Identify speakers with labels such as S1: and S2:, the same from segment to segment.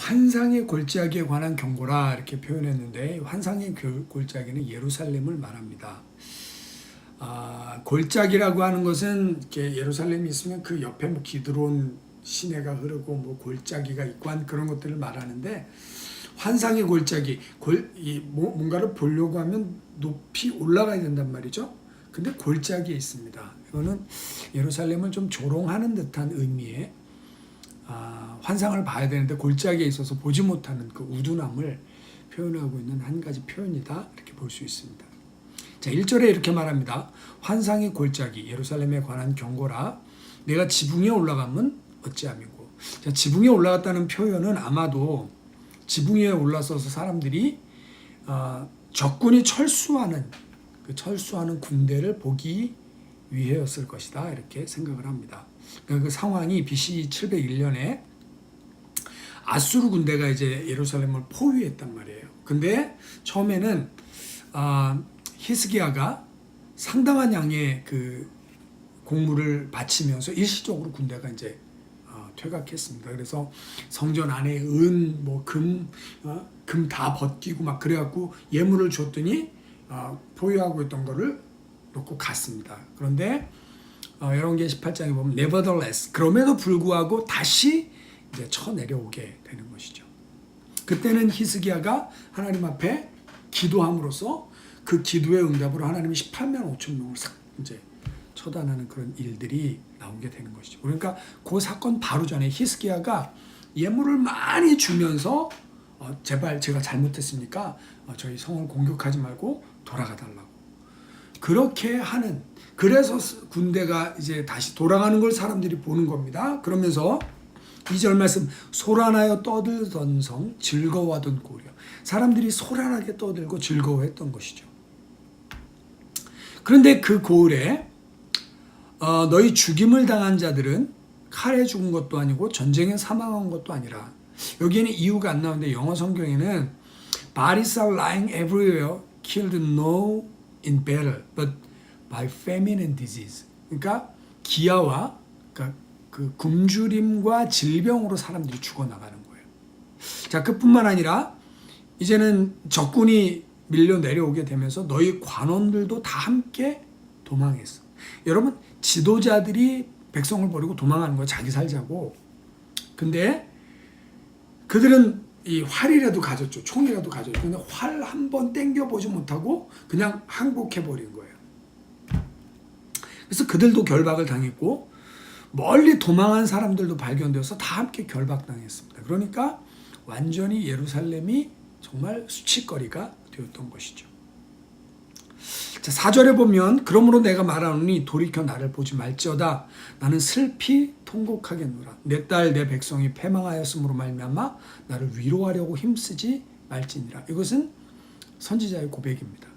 S1: 환상의 골짜기에 관한 경고라 이렇게 표현했는데 환상의 골짜기는 예루살렘을 말합니다. 골짜기라고 하는 것은 이렇게 예루살렘이 있으면 그 옆에 뭐 기드론 시내가 흐르고 뭐 골짜기가 있고 한 그런 것들을 말하는데 환상의 골짜기, 뭔가를 보려고 하면 높이 올라가야 된단 말이죠. 근데 골짜기에 있습니다. 이거는 예루살렘을 좀 조롱하는 듯한 의미의 환상을 봐야 되는데 골짜기에 있어서 보지 못하는 그 우둔함을 표현하고 있는 한 가지 표현이다 이렇게 볼 수 있습니다. 자, 1절에 이렇게 말합니다. 환상의 골짜기 예루살렘에 관한 경고라. 내가 지붕에 올라가면 어찌함이고. 자, 지붕에 올라갔다는 표현은 아마도 지붕 위에 올라서서 사람들이 적군이 철수하는 군대를 보기 위해였을 것이다 이렇게 생각을 합니다. 그 상황이 BC 701년에 아수르 군대가 이제 예루살렘을 포위했단 말이에요. 근데 처음에는 히스기야가 상당한 양의 그 공물을 바치면서 일시적으로 군대가 이제 퇴각했습니다. 그래서 성전 안에 은, 금 다 벗기고 막 그래갖고 예물을 줬더니 포위하고 있던 거를 놓고 갔습니다. 그런데 열왕기 18장에 보면 nevertheless 그럼에도 불구하고 다시 이제 쳐내려오게 되는 것이죠. 그때는 히스기야가 하나님 앞에 기도함으로써 그 기도의 응답으로 하나님이 18만 5천 명을 싹 이제 처단하는 그런 일들이 나오게 되는 것이죠. 그러니까 그 사건 바로 전에 히스기야가 예물을 많이 주면서 제발 제가 잘못했으니까 저희 성을 공격하지 말고 돌아가 달라고 그렇게 하는, 그래서 군대가 이제 다시 돌아가는 걸 사람들이 보는 겁니다. 그러면서 2절 말씀, 소란하여 떠들던 성 즐거워하던 고려. 사람들이 소란하게 떠들고 즐거워했던 것이죠. 그런데 그 고을에 너희 죽임을 당한 자들은 칼에 죽은 것도 아니고 전쟁에 사망한 것도 아니라, 여기에는 이유가 안 나오는데 영어 성경에는 Bodies are lying everywhere, killed no in battle, but by famine and disease. 그러니까 기아와 그 굶주림과 질병으로 사람들이 죽어나가는 거예요. 자, 그뿐만 아니라 이제는 적군이 밀려 내려오게 되면서 너희 관원들도 다 함께 도망했어. 여러분, 지도자들이 백성을 버리고 도망하는 거예요. 자기 살자고. 근데 그들은 이 활이라도 가졌죠. 총이라도 가졌죠. 근데 활 한 번 땡겨보지 못하고 그냥 항복해버린 거예요. 그래서 그들도 결박을 당했고 멀리 도망한 사람들도 발견되어서 다 함께 결박당했습니다. 그러니까 완전히 예루살렘이 정말 수치거리가 되었던 것이죠. 자, 4절에 보면 그러므로 내가 말하노니 돌이켜 나를 보지 말지어다. 나는 슬피 통곡하겠노라. 내 딸 내 백성이 패망하였으므로 말미암아 나를 위로하려고 힘쓰지 말지니라. 이것은 선지자의 고백입니다.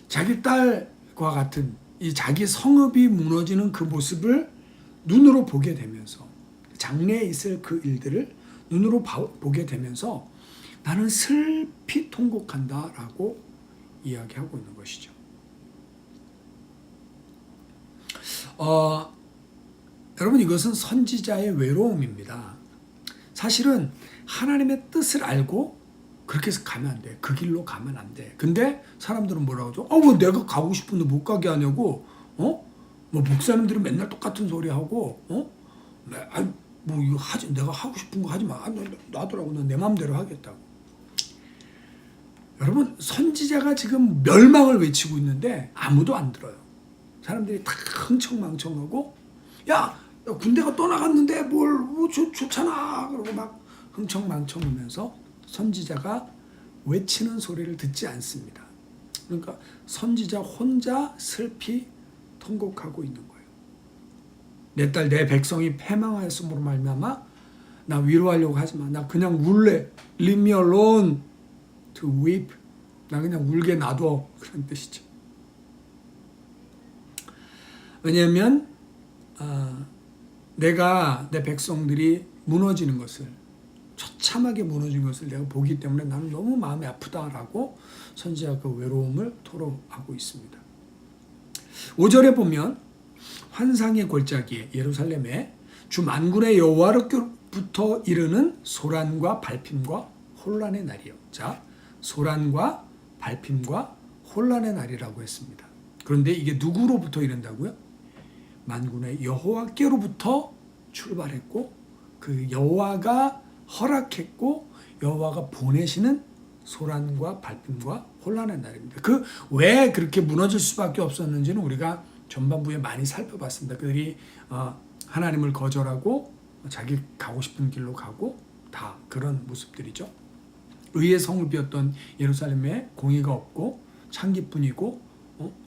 S1: 자기 딸과 같은 이 자기 성읍이 무너지는 그 모습을 눈으로 보게 되면서, 장래에 있을 그 일들을 눈으로 보게 되면서 나는 슬피 통곡한다라고 이야기하고 있는 것이죠. 여러분, 이것은 선지자의 외로움입니다. 사실은 하나님의 뜻을 알고 그렇게 해서 가면 안 돼. 그 길로 가면 안 돼. 근데 사람들은 뭐라고 하죠? 뭐 내가 가고 싶은데 못 가게 하냐고. 뭐 목사님들은 맨날 똑같은 소리 하고, 뭐 이거 하지, 내가 하고 싶은 거 하지 마. 놔두라고. 난 내 마음대로 하겠다고. 여러분, 선지자가 지금 멸망을 외치고 있는데 아무도 안 들어요. 사람들이 다 흥청망청하고, 야 군대가 떠나갔는데 뭐 좋잖아. 그러고 막 흥청망청하면서 선지자가 외치는 소리를 듣지 않습니다. 그러니까 선지자 혼자 슬피 통곡하고 있는 거예요. 내 딸 내 백성이 패망하였으므로 말미암아 나 위로하려고 하지 마. 나 그냥 울래. Leave me alone to weep. 나 그냥 울게 놔둬. 그런 뜻이죠. 왜냐하면 내가 내 백성들이 무너지는 것을, 처참하게 무너진 것을 내가 보기 때문에 나는 너무 마음이 아프다라고 선지자가 그 외로움을 토로하고 있습니다. 5절에 보면 환상의 골짜기에 예루살렘에 주 만군의 여호와를 누구로부터 이르는 소란과 발핌과 혼란의 날이요. 자, 소란과 발핌과 혼란의 날이라고 했습니다. 그런데 이게 누구로부터 이른다고요? 만군의 여호와께로부터 출발했고 그 여호와가 허락했고 여호와가 보내시는 소란과 발핌과 혼란의 날입니다. 그 왜 그렇게 무너질 수밖에 없었는지는 우리가 전반부에 많이 살펴봤습니다. 그들이 하나님을 거절하고 자기 가고 싶은 길로 가고 다 그런 모습들이죠. 의의 성을 비웠던 예루살렘에 공의가 없고 창기꾼이고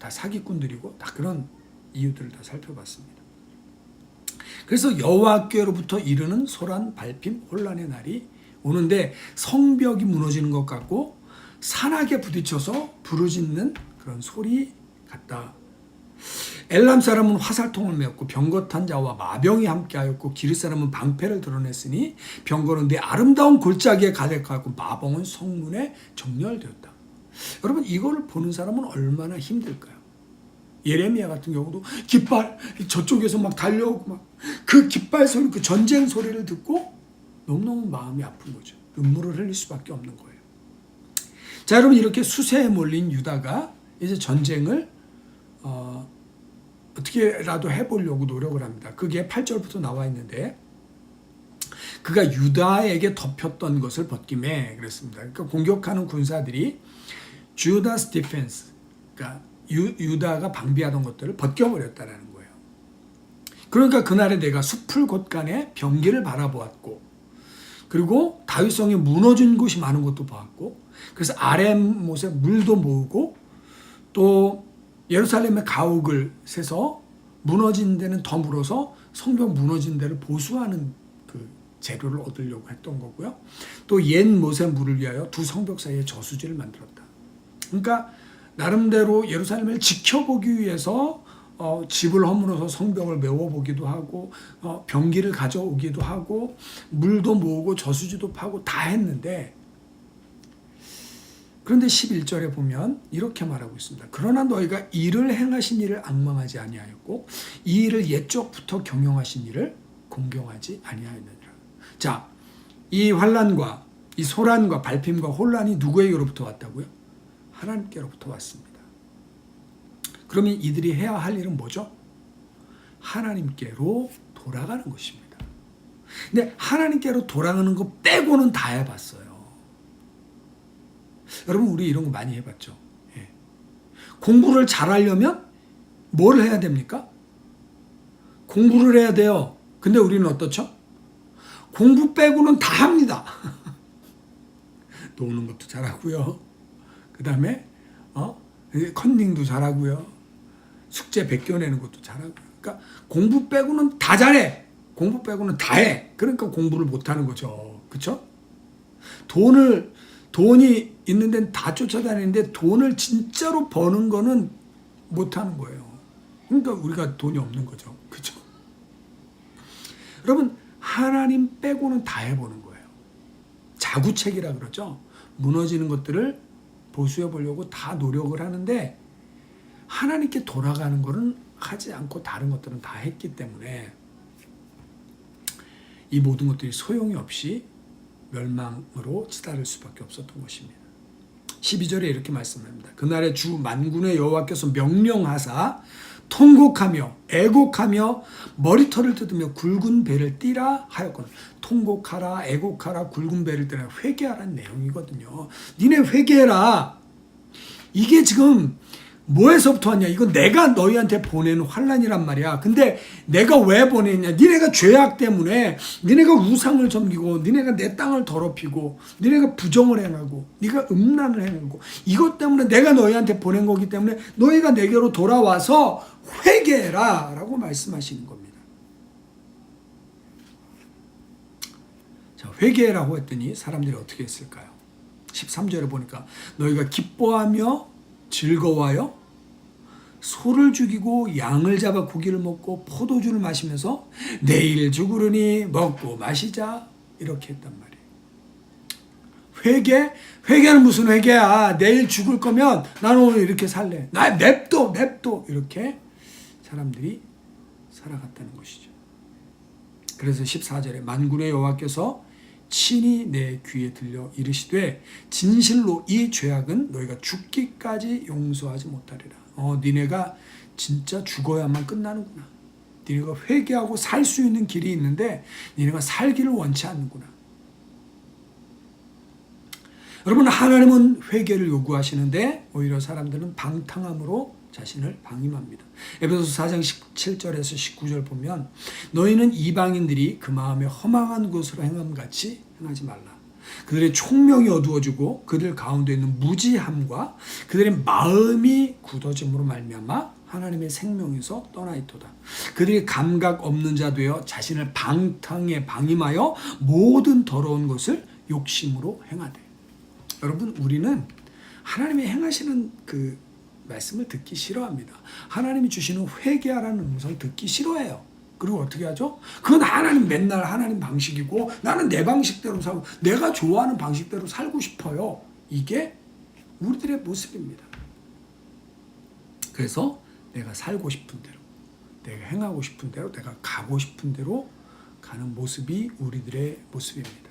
S1: 다 사기꾼들이고 다 그런 이유들을 다 살펴봤습니다. 그래서 여호와께로부터 이르는 소란, 발핌, 혼란의 날이 오는데 성벽이 무너지는 것 같고 산악에 부딪혀서 부르짖는 그런 소리 같다. 엘람 사람은 화살통을 메었고 병거 탄 자와 마병이 함께하였고 기르 사람은 방패를 드러냈으니 병거는 내 아름다운 골짜기에 가득하고 마병은 성문에 정렬되었다. 여러분 이거를 보는 사람은 얼마나 힘들까요? 예레미야 같은 경우도 깃발 저쪽에서 막 달려오고 막 그 깃발 소리 그 전쟁 소리를 듣고 너무너무 마음이 아픈 거죠. 눈물을 흘릴 수밖에 없는 거예요. 자, 여러분 이렇게 수세에 몰린 유다가 이제 전쟁을 어떻게라도 해보려고 노력을 합니다. 그게 8절부터 나와 있는데 그가 유다에게 덮였던 것을 벗김에 그랬습니다. 그러니까 공격하는 군사들이 주다스 디펜스, 그러니까 유다가 방비하던 것들을 벗겨버렸다라는 거예요. 그러니까 그날에 내가 숲을 곳간에 병기를 바라보았고 그리고 다윗성이 무너진 곳이 많은 것도 보았고 그래서 아랫못에 물도 모으고 또 예루살렘의 가옥을 세서 무너진 데는 더 물어서 성벽 무너진 데를 보수하는 그 재료를 얻으려고 했던 거고요. 또 옛 못의 물을 위하여 두 성벽 사이에 저수지를 만들었다. 그러니까 나름대로 예루살렘을 지켜보기 위해서 집을 허물어서 성벽을 메워보기도 하고 병기를 가져오기도 하고 물도 모으고 저수지도 파고 다 했는데 그런데 11절에 보면 이렇게 말하고 있습니다. 그러나 너희가 이를 행하신 일을 앙망하지 아니하였고 이 일을 옛적부터 경영하신 일을 공경하지 아니하였느니라. 자, 이 환난과 이 소란과 발핌과 혼란이 누구에게로부터 왔다고요? 하나님께로부터 왔습니다. 그러면 이들이 해야 할 일은 뭐죠? 하나님께로 돌아가는 것입니다. 근데 하나님께로 돌아가는 거 빼고는 다 해봤어요. 여러분 우리 이런 거 많이 해봤죠. 예. 공부를 잘하려면 뭘 해야 됩니까? 공부를 해야 돼요. 근데 우리는 어떻죠? 공부 빼고는 다 합니다. 노는 것도 잘하고요. 그 다음에 컨닝도 잘하고요. 숙제 베껴내는 것도 잘하고. 그러니까 공부 빼고는 다 잘해. 공부 빼고는 다 해. 그러니까 공부를 못하는 거죠. 그렇죠? 돈이 있는 데는 다 쫓아다니는데 돈을 진짜로 버는 거는 못하는 거예요. 그러니까 우리가 돈이 없는 거죠. 그렇죠? 여러분 하나님 빼고는 다 해보는 거예요. 자구책이라 그러죠. 무너지는 것들을 보수해 보려고 다 노력을 하는데 하나님께 돌아가는 거는 하지 않고 다른 것들은 다 했기 때문에 이 모든 것들이 소용이 없이 멸망으로 치달을 수밖에 없었던 것입니다. 12절에 이렇게 말씀합니다. 그날에 주 만군의 여호와께서 명령하사 통곡하며 애곡하며 머리털을 뜯으며 굵은 배를 띠라 하였거든. 통곡하라, 애곡하라, 굵은 배를 띠라, 회개하라는 내용이거든요. 니네 회개해라. 이게 지금 뭐에서부터 왔냐? 이건 내가 너희한테 보내는 환난이란 말이야. 근데 내가 왜 보내냐? 니네가 죄악 때문에 니네가 우상을 섬기고 니네가 내 땅을 더럽히고 니네가 부정을 행하고 니가 음란을 행하고 이것 때문에 내가 너희한테 보낸 거기 때문에 너희가 내게로 돌아와서 회개해라 라고 말씀하시는 겁니다. 자, 회개라고 했더니 사람들이 어떻게 했을까요? 13절에 보니까 너희가 기뻐하며 즐거워하여 소를 죽이고 양을 잡아 고기를 먹고 포도주를 마시면서 내일 죽으려니 먹고 마시자 이렇게 했단 말이에요. 회개는 무슨 회개야? 내일 죽을 거면 나는 오늘 이렇게 살래. 나 냅둬 이렇게 사람들이 살아갔다는 것이죠. 그래서 14절에 만군의 여호와께서 친히 내 귀에 들려 이르시되 진실로 이 죄악은 너희가 죽기까지 용서하지 못하리라. 니네가 진짜 죽어야만 끝나는구나. 니네가 회개하고 살 수 있는 길이 있는데 니네가 살기를 원치 않는구나. 여러분, 하나님은 회개를 요구하시는데 오히려 사람들은 방탕함으로 자신을 방임합니다. 에베소서 4장 17절에서 19절 보면 너희는 이방인들이 그 마음에 허망한 것으로 행함같이 행하지 말라. 그들의 총명이 어두워지고 그들 가운데 있는 무지함과 그들의 마음이 굳어짐으로 말미암아 하나님의 생명에서 떠나 있도다. 그들이 감각 없는 자 되어 자신을 방탕에 방임하여 모든 더러운 것을 욕심으로 행하되. 여러분, 우리는 하나님이 행하시는 그 말씀을 듣기 싫어합니다. 하나님이 주시는 회개하라는 음성 듣기 싫어해요. 그리고 어떻게 하죠? 그건 하나님 맨날 하나님 방식이고 나는 내 방식대로 살고 내가 좋아하는 방식대로 살고 싶어요. 이게 우리들의 모습입니다. 그래서 내가 살고 싶은 대로, 내가 행하고 싶은 대로, 내가 가고 싶은 대로 가는 모습이 우리들의 모습입니다.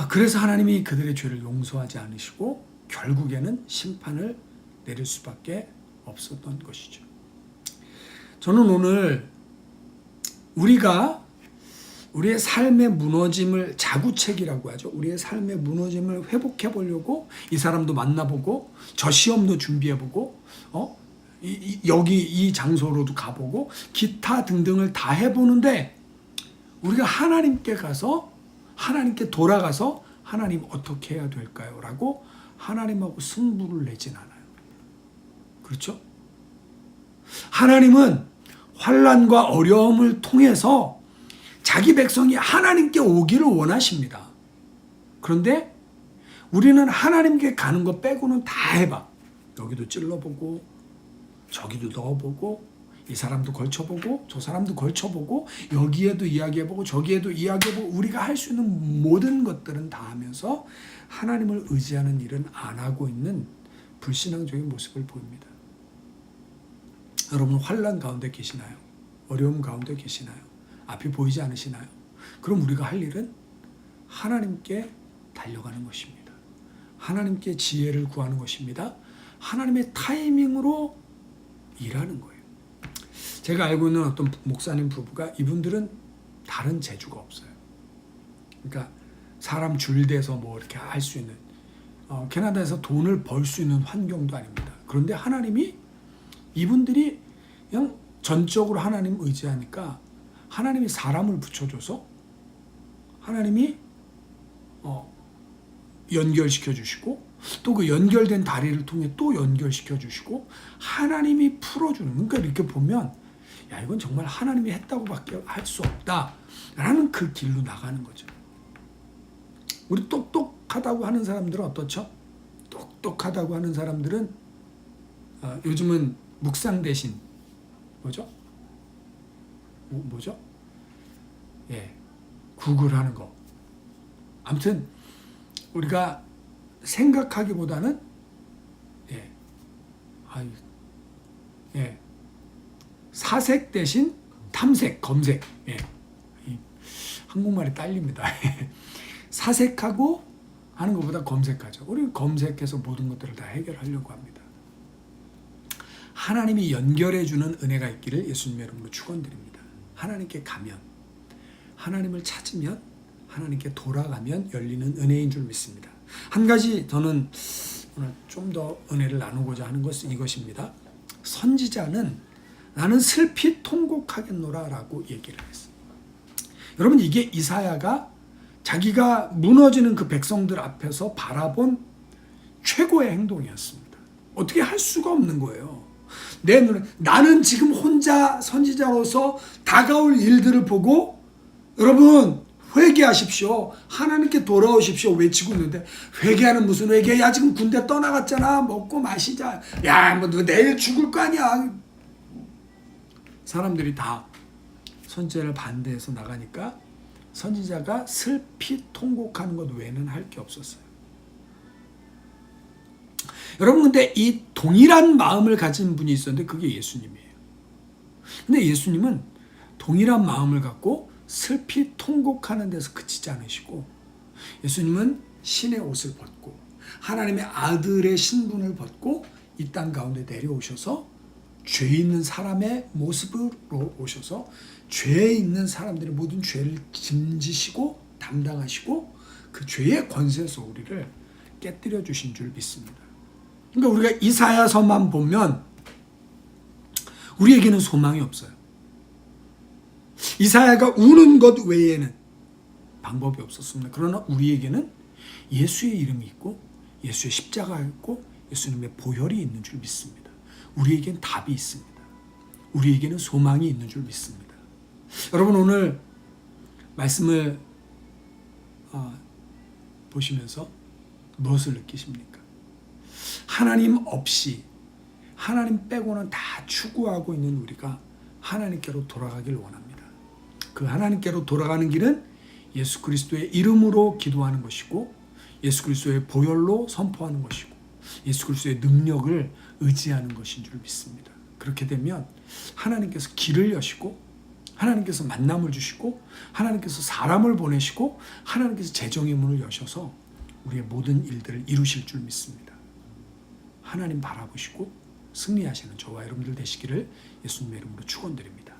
S1: 그래서 하나님이 그들의 죄를 용서하지 않으시고 결국에는 심판을 내릴 수밖에 없었던 것이죠. 저는 오늘 우리가 우리의 삶의 무너짐을 자구책이라고 하죠. 우리의 삶의 무너짐을 회복해 보려고 이 사람도 만나보고 저 시험도 준비해보고 여기 이 장소로도 가보고 기타 등등을 다 해보는데 우리가 하나님께 가서 하나님께 돌아가서 하나님 어떻게 해야 될까요? 라고 하나님하고 승부를 내진 않아요. 그렇죠? 하나님은 환난과 어려움을 통해서 자기 백성이 하나님께 오기를 원하십니다. 그런데 우리는 하나님께 가는 거 빼고는 다 해봐. 여기도 찔러보고 저기도 넣어보고 이 사람도 걸쳐보고 저 사람도 걸쳐보고 여기에도 이야기해보고 저기에도 이야기해보고 우리가 할 수 있는 모든 것들은 다 하면서 하나님을 의지하는 일은 안 하고 있는 불신앙적인 모습을 보입니다. 여러분, 환난 가운데 계시나요? 어려움 가운데 계시나요? 앞이 보이지 않으시나요? 그럼 우리가 할 일은 하나님께 달려가는 것입니다. 하나님께 지혜를 구하는 것입니다. 하나님의 타이밍으로 일하는 거예요. 제가 알고 있는 어떤 목사님 부부가 이분들은 다른 재주가 없어요. 그러니까 사람 줄대서 뭐 이렇게 할 수 있는 캐나다에서 돈을 벌 수 있는 환경도 아닙니다. 그런데 하나님이 이분들이 그냥 전적으로 하나님 의지하니까 하나님이 사람을 붙여줘서 하나님이 연결시켜 주시고 또 그 연결된 다리를 통해 또 연결시켜 주시고 하나님이 풀어주는, 그러니까 이렇게 보면 야, 이건 정말 하나님이 했다고밖에 할 수 없다라는 그 길로 나가는 거죠. 우리 똑똑하다고 하는 사람들은 어떻죠? 똑똑하다고 하는 사람들은 요즘은 묵상 대신 뭐죠? 뭐죠? 예, 구글하는 거. 아무튼 우리가 생각하기보다는 사색 대신 탐색, 검색. 한국말이 딸립니다. 사색하고 하는 것보다 검색하죠. 우리는 검색해서 모든 것들을 다 해결하려고 합니다. 하나님이 연결해주는 은혜가 있기를 예수님의 이름으로 축원드립니다. 하나님께 가면, 하나님을 찾으면, 하나님께 돌아가면 열리는 은혜인 줄 믿습니다. 한 가지 저는 오늘 좀 더 은혜를 나누고자 하는 것은 이것입니다. 선지자는 나는 슬피 통곡하겠노라 라고 얘기를 했어요. 여러분, 이게 이사야가 자기가 무너지는 그 백성들 앞에서 바라본 최고의 행동이었습니다. 어떻게 할 수가 없는 거예요. 내 눈에 나는 지금 혼자 선지자로서 다가올 일들을 보고 여러분 회개하십시오. 하나님께 돌아오십시오. 외치고 있는데 회개하는 무슨 회개야. 지금 군대 떠나갔잖아. 먹고 마시자. 야, 뭐 너 내일 죽을 거 아니야. 사람들이 다 선지자를 반대해서 나가니까 선지자가 슬피 통곡하는 것 외에는 할 게 없었어요. 여러분, 근데 이 동일한 마음을 가진 분이 있었는데 그게 예수님이에요. 근데 예수님은 동일한 마음을 갖고 슬피 통곡하는 데서 그치지 않으시고 예수님은 신의 옷을 벗고 하나님의 아들의 신분을 벗고 이 땅 가운데 내려오셔서 죄 있는 사람의 모습으로 오셔서 죄 있는 사람들의 모든 죄를 짐지시고 담당하시고 그 죄의 권세에서 우리를 깨뜨려 주신 줄 믿습니다. 그러니까 우리가 이사야서만 보면 우리에게는 소망이 없어요. 이사야가 우는 것 외에는 방법이 없었습니다. 그러나 우리에게는 예수의 이름이 있고 예수의 십자가가 있고 예수님의 보혈이 있는 줄 믿습니다. 우리에겐 답이 있습니다. 우리에게는 소망이 있는 줄 믿습니다. 여러분 오늘 말씀을 보시면서 무엇을 느끼십니까? 하나님 없이 하나님 빼고는 다 추구하고 있는 우리가 하나님께로 돌아가길 원합니다. 그 하나님께로 돌아가는 길은 예수 그리스도의 이름으로 기도하는 것이고 예수 그리스도의 보혈로 선포하는 것이고 예수 그리스도의 능력을 의지하는 것인 줄 믿습니다. 그렇게 되면 하나님께서 길을 여시고 하나님께서 만남을 주시고 하나님께서 사람을 보내시고 하나님께서 재정의 문을 여셔서 우리의 모든 일들을 이루실 줄 믿습니다. 하나님 바라보시고 승리하시는 저와 여러분들 되시기를 예수님의 이름으로 축원드립니다.